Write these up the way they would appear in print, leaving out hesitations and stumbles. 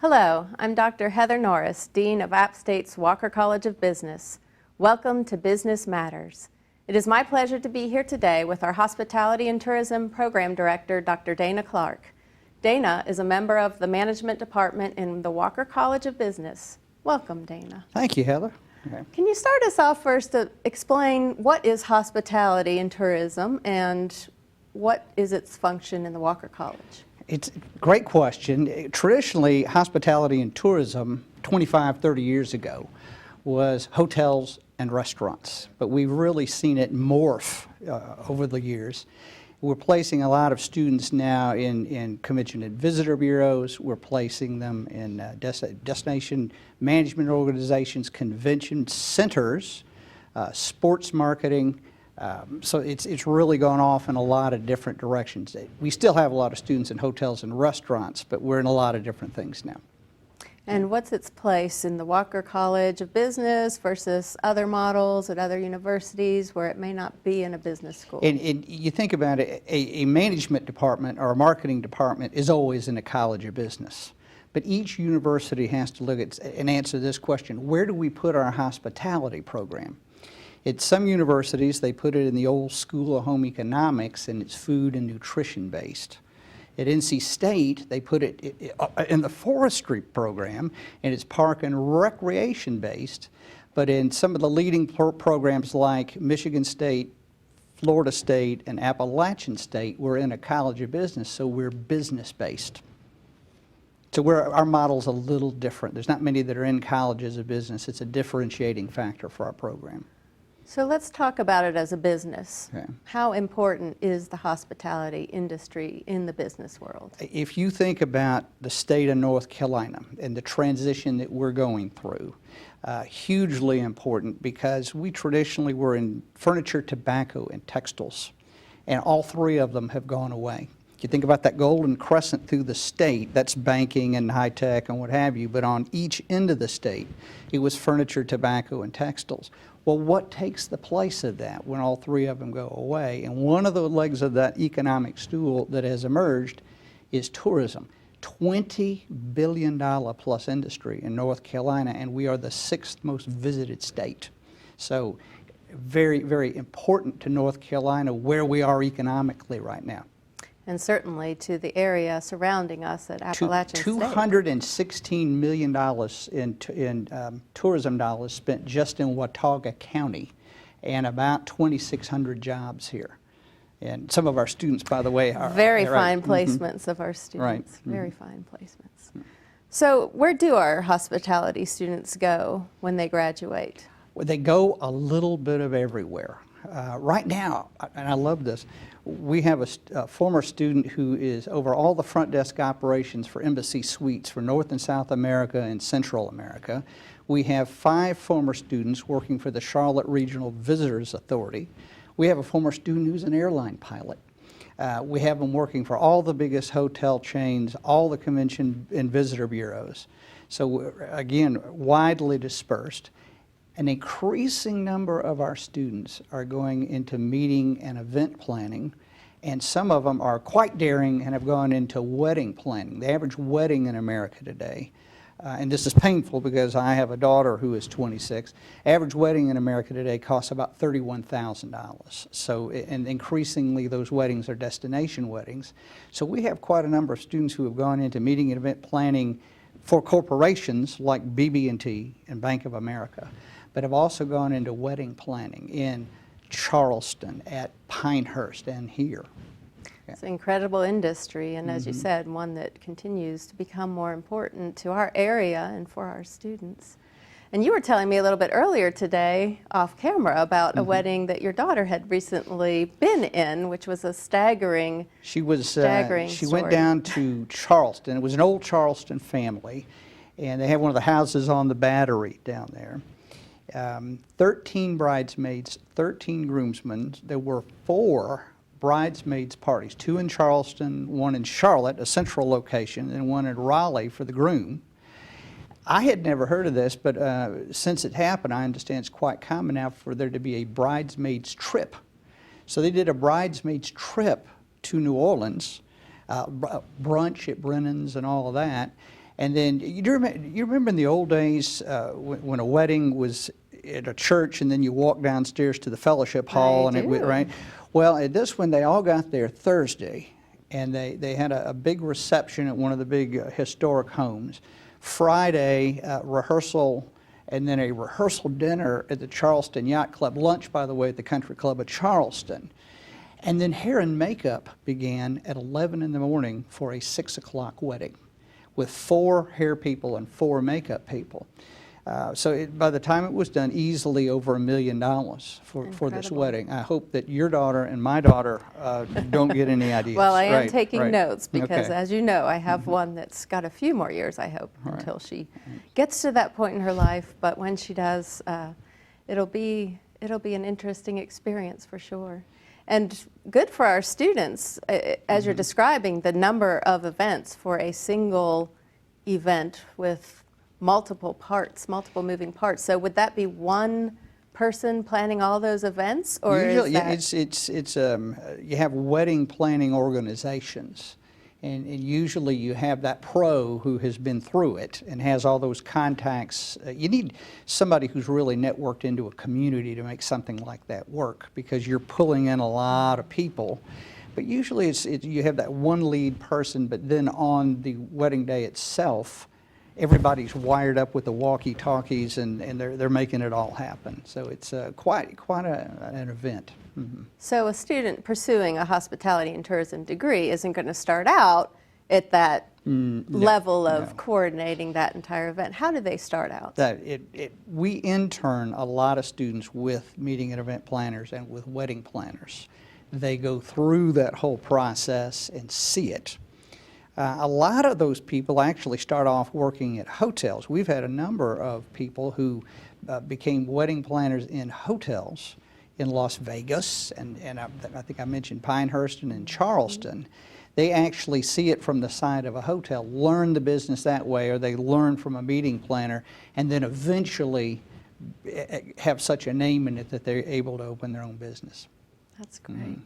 Hello, I'm Dr. Heather Norris, Dean of App State's Walker College of Business. Welcome to Business Matters. It is my pleasure to be here today with our Hospitality and Tourism Program Director, Dr. Dana Clark. Dana is a member of the Management Department in the Walker College of Business. Welcome, Dana. Thank you, Heather. Okay. Can you start us off first to explain what is hospitality and tourism and what is its function in the Walker College? It's a great question. Traditionally, hospitality and tourism 25, 30 years ago was hotels and restaurants, but we've really seen it morph over the years. We're placing a lot of students now in convention and visitor bureaus. We're placing them in destination management organizations, convention centers, sports marketing. So it's really gone off in a lot of different directions. We still have a lot of students in hotels and restaurants, but we're in a lot of different things now. And what's its place in the Walker College of Business versus other models at other universities where it may not be in a business school? And you think about it, a management department or a marketing department is always in a college of business. But each university has to look at and answer this question: where do we put our hospitality program? At some universities, they put it in the old School of Home Economics, and it's food and nutrition based. At NC State, they put it in the forestry program, and it's park and recreation based. But in some of the leading programs like Michigan State, Florida State, and Appalachian State, we're in a college of business, so we're business based. So our model's a little different. There's not many that are in colleges of business. It's a differentiating factor for our program. So let's talk about it as a business. Okay. How important is the hospitality industry in the business world? If you think about the state of North Carolina and the transition that we're going through, hugely important, because we traditionally were in furniture, tobacco, and textiles, and all three of them have gone away. You think about that golden crescent through the state, that's banking and high tech and what have you, but on each end of the state, it was furniture, tobacco, and textiles. Well, what takes the place of that when all three of them go away? And one of the legs of that economic stool that has emerged is tourism. $20 billion plus industry in North Carolina, and we are the 6th most visited state. So very, very important to North Carolina where we are economically right now. And certainly to the area surrounding us at Appalachian State. $216 million in tourism dollars spent just in Watauga County, and about 2,600 jobs here. And some of our students, by the way, are very fine placements of our students. Right. Very fine placements. So where do our hospitality students go when they graduate? Well, they go a little bit of everywhere. Right now, and I love this, we have a former student who is over all the front desk operations for Embassy Suites for North and South America and Central America. We have 5 former students working for the Charlotte Regional Visitors Authority. We have a former student who's an airline pilot. We have them working for all the biggest hotel chains, all the convention and visitor bureaus. So again, widely dispersed. An increasing number of our students are going into meeting and event planning, and some of them are quite daring and have gone into wedding planning. The average wedding in America today, and this is painful because I have a daughter who is 26, average wedding in America today costs about $31,000. So, and increasingly those weddings are destination weddings. So we have quite a number of students who have gone into meeting and event planning for corporations like BB&T and Bank of America, but have also gone into wedding planning in Charleston, at Pinehurst, and here. It's an incredible industry, and as you said, one that continues to become more important to our area and for our students. And you were telling me a little bit earlier today, off camera, about a wedding that your daughter had recently been in, which was a staggering She story. went down to Charleston. It was an old Charleston family, and they had one of the houses on the Battery down there. 13 bridesmaids, 13 groomsmen. There were 4 bridesmaids parties, 2 in Charleston, 1 in Charlotte, a central location, and 1 in Raleigh for the groom. I had never heard of this, but since it happened, I understand it's quite common now for there to be a bridesmaids trip. So they did a bridesmaids trip to New Orleans, brunch at Brennan's and all of that. And then you remember in the old days when a wedding was at a church and then you walk downstairs to the fellowship hall right? Well, at this one they all got there Thursday, and they had a big reception at one of the big historic homes. Friday, rehearsal, and then a rehearsal dinner at the Charleston Yacht Club. Lunch, by the way, at the Country Club of Charleston. And then hair and makeup began at 11 in the morning for a 6 o'clock wedding with 4 hair people and 4 makeup people. By the time it was done, easily over $1 million for this wedding. I hope that your daughter and my daughter don't get any ideas. Well, I am taking notes because, as you know, I have one that's got a few more years, I hope, until she gets to that point in her life. But when she does, it'll be an interesting experience for sure. And good for our students, as you're describing, the number of events for a single event with multiple parts, multiple moving parts. So would that be one person planning all those events, or usually, is that... you have wedding planning organizations, and usually you have that pro who has been through it and has all those contacts. You need somebody who's really networked into a community to make something like that work, because you're pulling in a lot of people. But usually you have that one lead person, but then on the wedding day itself, everybody's wired up with the walkie-talkies, and they're making it all happen. So it's quite an event. Mm-hmm. So a student pursuing a hospitality and tourism degree isn't going to start out at that level of coordinating that entire event. How do they start out? We intern a lot of students with meeting and event planners and with wedding planners. They go through that whole process and see it. A lot of those people actually start off working at hotels. We've had a number of people who became wedding planners in hotels in Las Vegas, and I think I mentioned Pinehurst and in Charleston. They actually see it from the side of a hotel, learn the business that way, or they learn from a meeting planner, and then eventually have such a name in it that they're able to open their own business. That's great. Mm-hmm.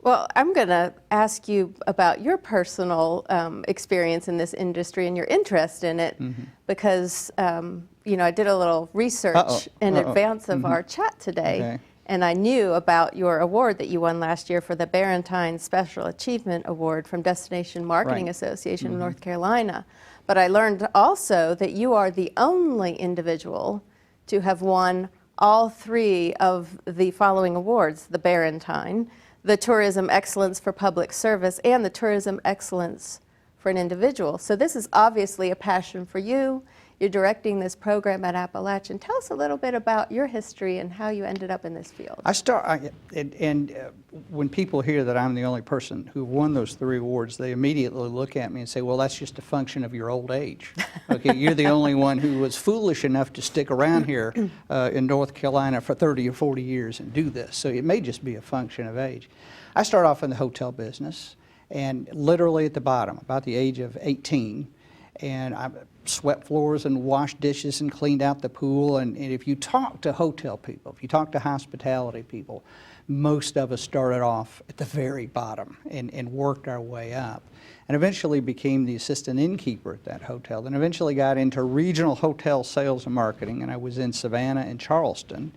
Well, I'm going to ask you about your personal experience in this industry and your interest in it, because I did a little research in advance of our chat today, and I knew about your award that you won last year for the Parttime Special Achievement Award from Destination Marketing Association of North Carolina. But I learned also that you are the only individual to have won all 3 of the following awards: the Parttime, the Tourism Excellence for Public Service, and the Tourism Excellence for an Individual. So this is obviously a passion for you. You're directing this program at Appalachian. Tell us a little bit about your history and how you ended up in this field. When people hear that I'm the only person who won those 3 awards, they immediately look at me and say, well, that's just a function of your old age. Okay, you're the only one who was foolish enough to stick around here in North Carolina for 30 or 40 years and do this. So it may just be a function of age. I started off in the hotel business, and literally at the bottom, about the age of 18, and I swept floors and washed dishes and cleaned out the pool. And if you talk to hotel people, if you talk to hospitality people, most of us started off at the very bottom and worked our way up, and eventually became the assistant innkeeper at that hotel, and eventually got into regional hotel sales and marketing, and I was in Savannah and Charleston,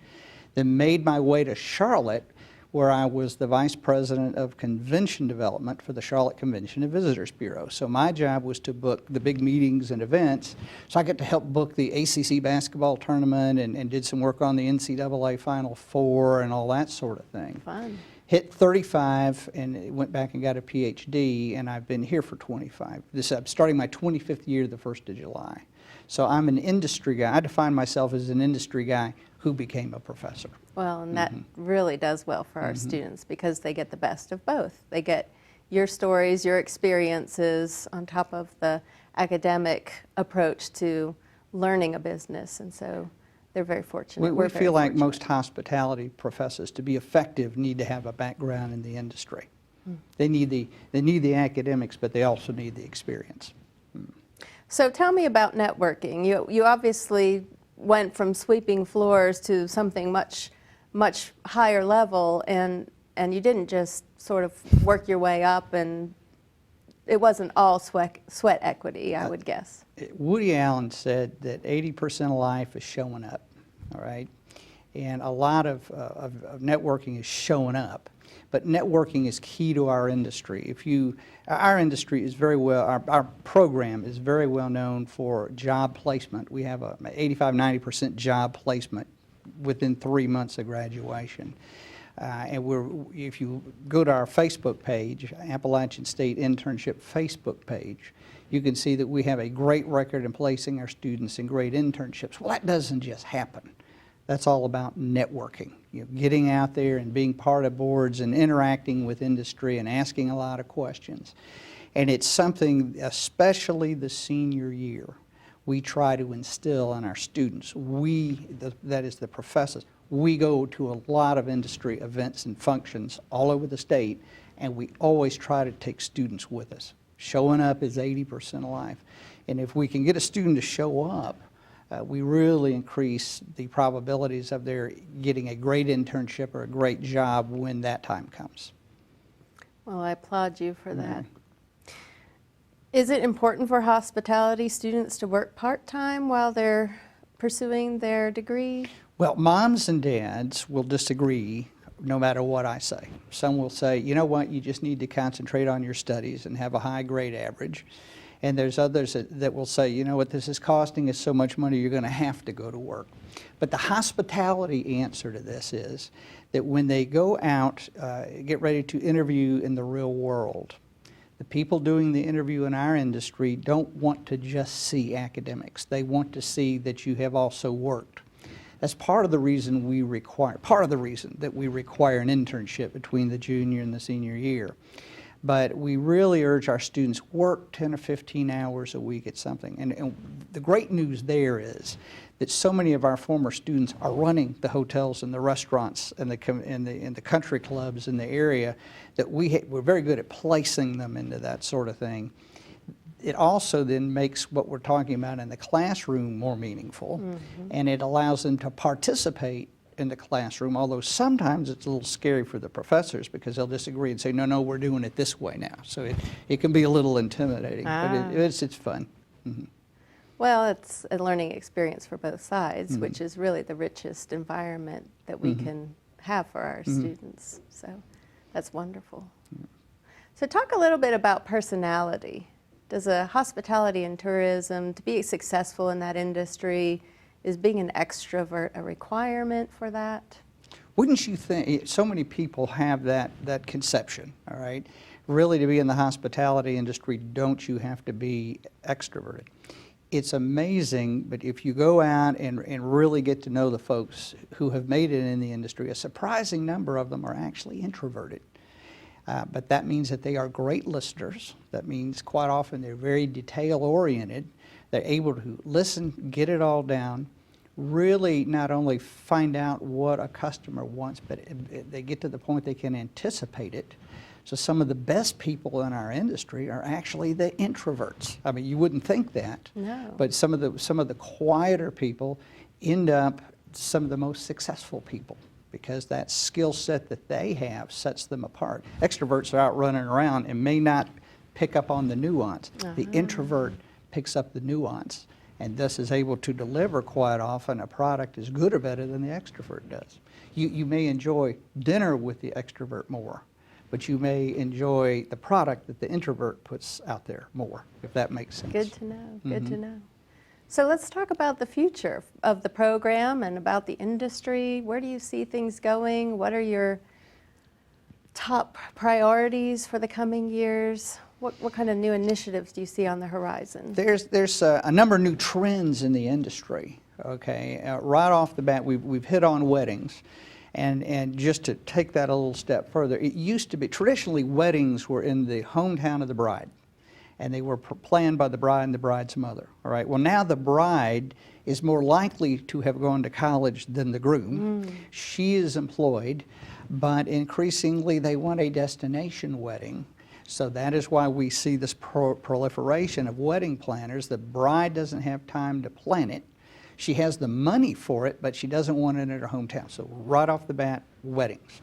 then made my way to Charlotte, where I was the Vice President of Convention Development for the Charlotte Convention and Visitors Bureau. So my job was to book the big meetings and events. So I got to help book the ACC basketball tournament and did some work on the NCAA Final Four and all that sort of thing. Fun. Hit 35 and went back and got a PhD, and I've been here for 25. I'm starting my 25th year the 1st of July. So I'm an industry guy. I define myself as an industry guy who became a professor. Well, and that really does well for our students, because they get the best of both. They get your stories, your experiences, on top of the academic approach to learning a business, and so they're very fortunate. We feel like most hospitality professors, to be effective, need to have a background in the industry. They need the academics, but they also need the experience. So tell me about networking. You obviously went from sweeping floors to something much higher level, and you didn't just sort of work your way up and it wasn't all sweat equity, I would guess. Woody Allen said that 80% of life is showing up, all right? And a lot of networking is showing up. But networking is key to our industry. Our industry is very well, our program is very well known for job placement. We have a 85–90% job placement within 3 months of graduation. If you go to our Facebook page, Appalachian State Internship Facebook page, you can see that we have a great record in placing our students in great internships. Well, that doesn't just happen. That's all about networking, getting out there and being part of boards and interacting with industry and asking a lot of questions. And it's something, especially the senior year, we try to instill in our students. That is the professors, we go to a lot of industry events and functions all over the state, and we always try to take students with us. Showing up is 80% of life. And if we can get a student to show up, we really increase the probabilities of their getting a great internship or a great job when that time comes. Well, I applaud you for that. Is it important for hospitality students to work part-time while they're pursuing their degree? Well, moms and dads will disagree no matter what I say. Some will say, you know what, you just need to concentrate on your studies and have a high grade average. And there's others that will say, you know what, this is costing us so much money, you're going to have to go to work. But the hospitality answer to this is that when they go out, get ready to interview in the real world, the people doing the interview in our industry don't want to just see academics. They want to see that you have also worked. That's part of the reason that we require an internship between the junior and the senior year. But we really urge our students work 10 or 15 hours a week at something. And the great news there is that so many of our former students are running the hotels and the restaurants and the country clubs in the area that we're very good at placing them into that sort of thing. It also then makes what we're talking about in the classroom more meaningful, and it allows them to participate in the classroom, although sometimes it's a little scary for the professors because they'll disagree and say, no, we're doing it this way now. So it can be a little intimidating, but it's fun. Well, it's a learning experience for both sides, which is really the richest environment that we can have for our students. So that's wonderful. So talk a little bit about personality. Does a hospitality and tourism, to be successful in that industry, is being an extrovert a requirement for that? Wouldn't you think, so many people have that conception, all right? Really, to be in the hospitality industry, don't you have to be extroverted? It's amazing, but if you go out and really get to know the folks who have made it in the industry, a surprising number of them are actually introverted. But that means that they are great listeners. That means quite often they're very detail-oriented. They're able to listen, get it all down, really not only find out what a customer wants, but they get to the point they can anticipate it. So some of the best people in our industry are actually the introverts. I mean, you wouldn't think that. No. But some of the quieter people end up some of the most successful people, because that skill set that they have sets them apart. Extroverts are out running around and may not pick up on the nuance. The introvert picks up the nuance and thus is able to deliver quite often a product as good or better than the extrovert does. You may enjoy dinner with the extrovert more, but you may enjoy the product that the introvert puts out there more, if that makes sense. Good to know, good to know. So let's talk about the future of the program and about the industry. Where do you see things going? What are your top priorities for the coming years? What kind of new initiatives do you see on the horizon? There's a number of new trends in the industry. Okay, right off the bat, we've hit on weddings. And just to take that a little step further, it used to be, traditionally weddings were in the hometown of the bride, and they were planned by the bride and the bride's mother. All right. Well, now the bride is more likely to have gone to college than the groom. She is employed, but increasingly they want a destination wedding. So that is why we see this proliferation of wedding planners. The bride doesn't have time to plan it. She has the money for it, but she doesn't want it in her hometown. So right off the bat, weddings.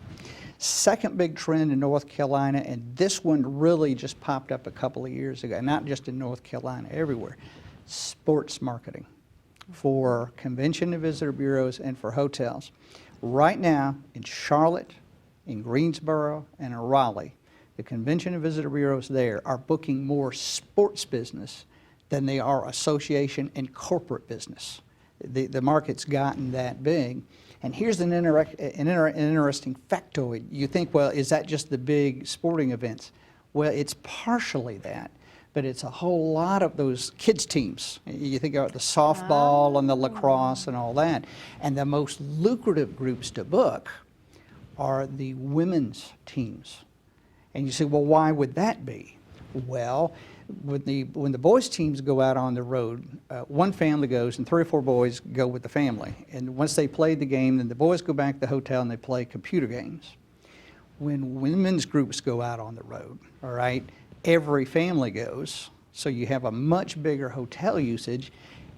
Second big trend in North Carolina, and this one really just popped up a couple of years ago, not just in North Carolina, everywhere, sports marketing for convention and visitor bureaus and for hotels. Right now in Charlotte, in Greensboro, and in Raleigh, the convention and visitor bureaus there are booking more sports business than they are association and corporate business. The market's gotten that big. And here's an interesting factoid. You think, well, is that just the big sporting events? Well, it's partially that, but it's a whole lot of those kids' teams. You think about the softball and the lacrosse and all that. And the most lucrative groups to book are the women's teams. And you say, well, why would that be? Well, when the boys' teams go out on the road, one family goes and 3 or 4 boys go with the family. And once they play the game, then the boys go back to the hotel and they play computer games. When women's groups go out on the road, all right, every family goes, so you have a much bigger hotel usage.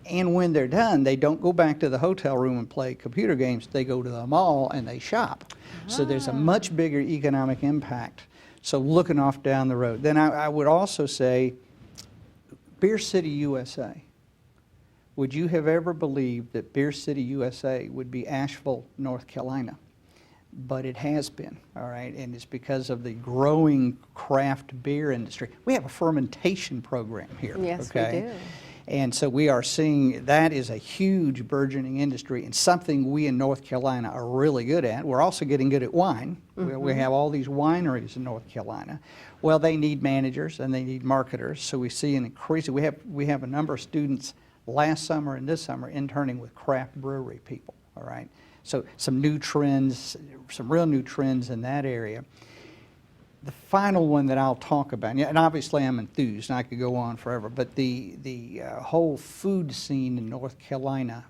And when they're done, they don't go back to the hotel room and play computer games. They go to the mall and they shop. So there's a much bigger economic impact. So looking off down the road. Then I would also say, Beer City, USA. Would you have ever believed that Beer City, USA would be Asheville, North Carolina? But it has been, all right, and it's because of the growing craft beer industry. We have a fermentation program here. Yes, okay? we do. And so we are seeing that is a huge burgeoning industry and something we in North Carolina are really good at. We're also getting good at wine. We have all these wineries in North Carolina. Well, they need managers and they need marketers. So we see an increasing, we have a number of students last summer and this summer interning with craft brewery people, all right? So some new trends, some real new trends in that area. The final one that I'll talk about, and obviously I'm enthused and I could go on forever, but the whole food scene in North Carolina,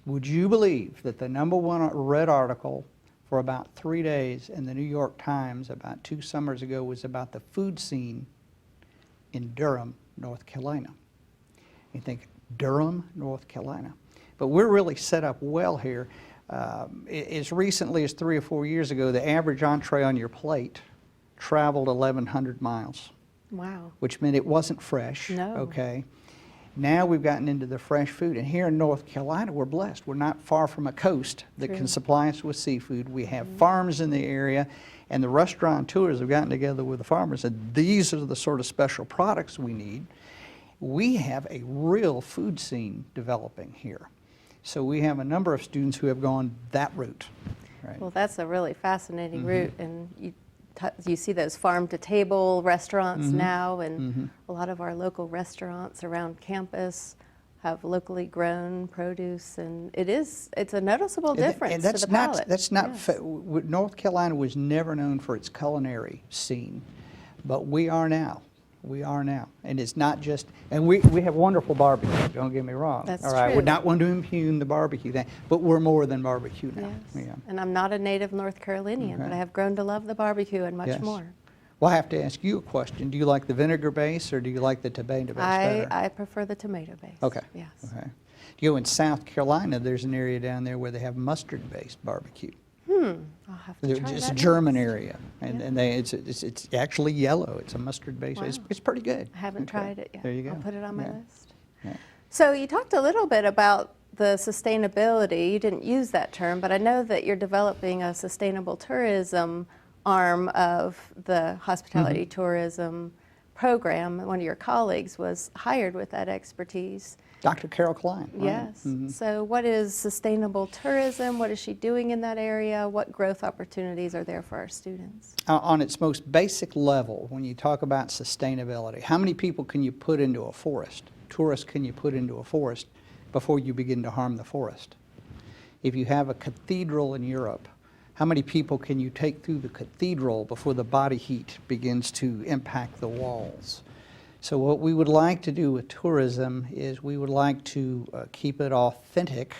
would you believe that the #1 read article for about 3 days in the New York Times about 2 summers ago was about the food scene in Durham, North Carolina? You think, Durham, North Carolina. But we're really set up well here. As recently as 3 or 4 years ago, the average entree on your plate traveled 1,100 miles. Wow. Which meant it wasn't fresh. No. Okay. Now we've gotten into the fresh food. And here in North Carolina, we're blessed. We're not far from a coast that can supply us with seafood. We have farms in the area, and the restaurateurs have gotten together with the farmers and said, these are the sort of special products we need. We have a real food scene developing here. So we have a number of students who have gone that route. Right? Well, that's a really fascinating route, and you see those farm-to-table restaurants now, and a lot of our local restaurants around campus have locally grown produce, and it's a noticeable difference to the palate. That's not, North Carolina was never known for its culinary scene, but we are now. We are now. And it's not just, and we have wonderful barbecue, don't get me wrong. That's all right, true. we're not one to impugn the barbecue thing, but we're more than barbecue now. Yes. Yeah. And I'm not a native North Carolinian, but I have grown to love the barbecue and much more. Well, I have to ask you a question. Do you like the vinegar base or do you like the tomato base better? I prefer the tomato base. Okay. Yes. Okay. You go in South Carolina, there's an area down there where they have mustard-based barbecue. I'll have to try It's that a German next. area, and it's actually yellow. It's a mustard-based. Wow. It's pretty good. I haven't tried it yet. There you go. I'll put it on my Yeah. list. Yeah. So you talked a little bit about the sustainability. You didn't use that term, but I know that you're developing a sustainable tourism arm of the hospitality tourism program. One of your colleagues was hired with that expertise. Dr. Carol Klein. Right? Yes. So what is sustainable tourism? What is she doing in that area? What growth opportunities are there for our students? On its most basic level, when you talk about sustainability, how many people can you put into a forest? Tourists can you put into a forest before you begin to harm the forest? If you have a cathedral in Europe, how many people can you take through the cathedral before the body heat begins to impact the walls? So what we would like to do with tourism is we would like to keep it authentic,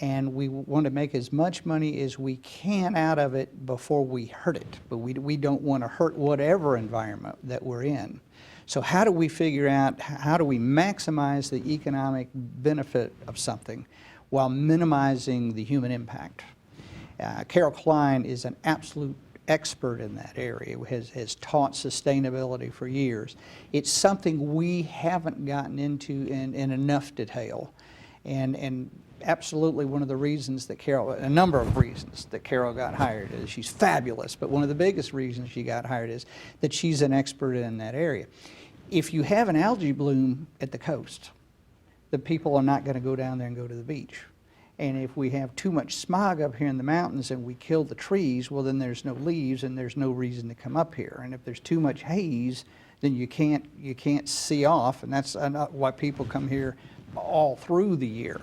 and we want to make as much money as we can out of it before we hurt it. But we don't want to hurt whatever environment that we're in. So how do we figure out, how do we maximize the economic benefit of something while minimizing the human impact? Carol Klein is an absolute expert in that area, has taught sustainability for years. It's something we haven't gotten into in enough detail. And absolutely one of the reasons that Carol, a number of reasons that Carol got hired is she's fabulous, but one of the biggest reasons she got hired is that she's an expert in that area. If you have an algae bloom at the coast, the people are not going to go down there and go to the beach. And if we have too much smog up here in the mountains and we kill the trees, well, then there's no leaves and there's no reason to come up here. And if there's too much haze, then you can't see off, and that's why people come here all through the year.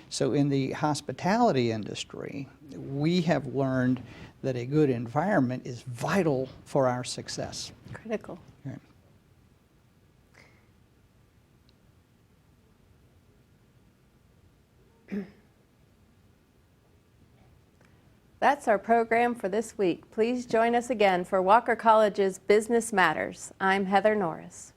So in the hospitality industry, we have learned that a good environment is vital for our success. Critical. Okay. That's our program for this week. Please join us again for Walker College's Business Matters. I'm Heather Norris.